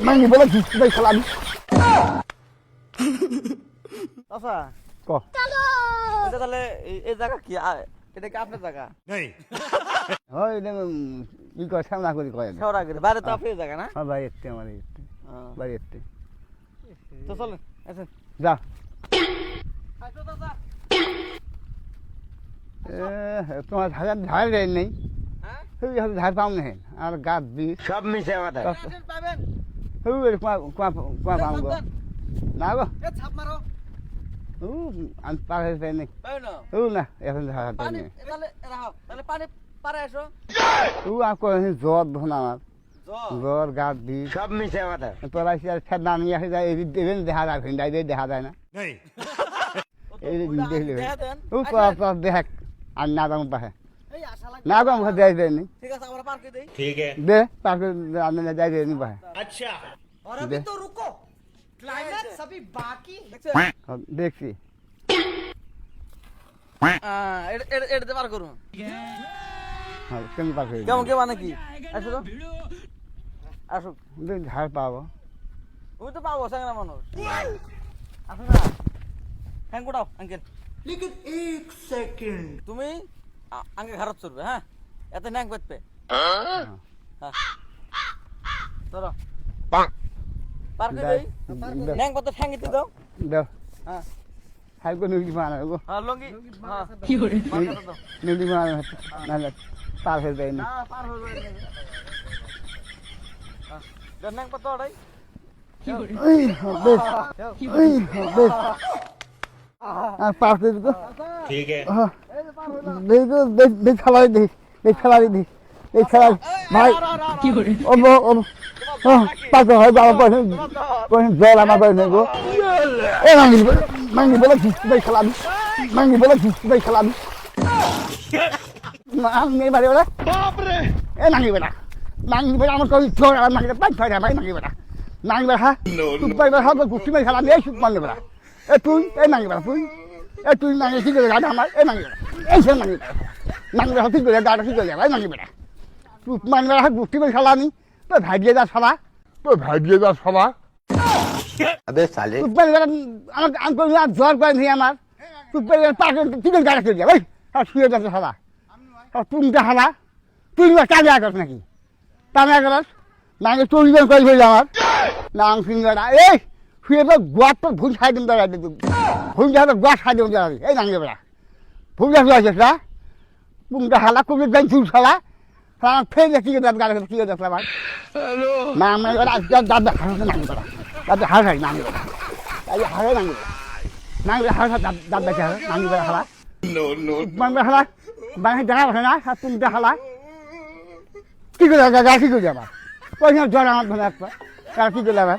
মাঙ্গি বলে ভাই খেলাম আচ্ছা ক এটা তাহলে এই জায়গা কি এটা কি আপনার জায়গা হয় ই কয় সামনা করি কয় শহর আগে বাইরে তো আপনার জায়গা না হ্যাঁ ভাই এতে আমার এতে ভাই এতে তো চলেন আচ্ছা যা আচ্ছা দাদা তোমার ধার দেয় নেই হ্যাঁ ধার পাও না আর গাছ দিস সব মিশে কথা পাবেন কুয়া পাও গো না গো এ ছাপ মারো আমি পার হয়ে যাই নেই পাবেন না না এখন ধার পানি নেই তাহলে রাখো তাহলে পানি পারে আসো আর জ্বর ধন আমার জ জ্বর গাছ দিস সব মিশে কথা তোরা আর ফের নামি আসে যায় এই দেখা যায় ভিন্ডাই দেখা যায় না এই দেখলে দেন দেখ আর না দাম পাহে এই আশা লাগে না গো আমাকে দেয় দেয়নি ঠিক আছে আমরা পার্কে দেই ठीक है দে পার্কে আমি না যাই দেয়নি পাহে अच्छा और अभी तो रुको क्लाइमैक्स अभी बाकी দেখছি এটাতে পার করুন হ্যাঁ কেমন পার্কে কেমন কে মানে কি আসো তো আসো ঝাড় পাবো ওই তো পাবো সাংরা মানুষ আসো না হ্যাঁ কোটাও আঙ্কেল लेकिन एक सेकंड তুমি আঙ্কে ঘাড়ত চড়বে হ্যাঁ এতে ন্যাং পেতবে হ্যাঁ চলো পার্কে যাই ন্যাং পথে ঠ্যাঙ্গিতে দাও দেও হ্যাঁ হাই করে নিউলি মারা গো হ্যাঁ লঙ্গি হ্যাঁ কি করে নিউলি মারা নাহলে পার হয়ে যায় না না পার হয়ে যাবে হ্যাঁ ন্যাং পথে ওটাই কি করে বেশ বেশ আর পার করে দিতো ठीक है দেখো দেখ খেলাই দেখ খেলাই দেখ এই খেলাই ভাই কি করে ও পার হয় বাবা পয়সা জল আমার পয়সা গো এ মাঙ্গি বলে ভাই খেলাম মাঙ্গি বলে ভাই খেলাম মাঙ্গি বাড়ি বলে বাপরে এ মাঙ্গি বেটা আমার কই ছোট আর মাঙ্গি পাঁচ ছয় ভাই মাঙ্গি বেটা মাঙ্গি বেটা তুই পাই বেটা তো গুষ্টি ভাই খেলাম এই সুখ মাঙ্গি বেটা এ তুই এই মাঙ্গি বেটা তুই মাঙ্গি ঠিক করে গাড়ি আমার এই মাঙ্গি বেটা এই সে মাঙ্গি বেটা ঠিক করে গাড়ি ঠিক করে যাবে মাঙ্গি বেটা তুই মাঙ্গি বেটা গুষ্টি ভাই খেলামি তো ভাই দিয়ে যা সবা अबे साले তুই পাই বেটা আমার আঙ্কল জ্বর করে নিয়ে আমার তুই পাই পাকে ঠিক করে গাড়ি করে যাবে আর শুয়ে যাচ্ছে সবা তুমি হালা তুই কাজে আগস নাকি কামে আগস নাকি চল্লিশ করে হয়ে আমার না সিঙ্গারা এই শুয়ে তো গোয়ার তো ভুল খাই দিন দাঁড়াই ভুল যাবে গোয়া খাই দিন দাঁড়াবি এই নাঙ্গে বেড়া ভুল যাচ্ছে আছে না পুংটা হালা কুমির গান চুল ছালা ফেলে কি করে গাড়ি কি করে দেখলাম আমার না আমার আজকে দাদা হাসে নাঙ্গে বেড়া দাদা হাসাই নাঙ্গে বেড়া এই হারে নাঙ্গে বেড়া নাঙ্গে হাসা দাদা কে নাঙ্গে বেড়া হালা মানে হালা বাঙালি দেখা পাঠে না তুমি হালা কি করে গাড়ি কি করে যাবা ওইখানে জল আমার ধরে একটা কি করে যাবে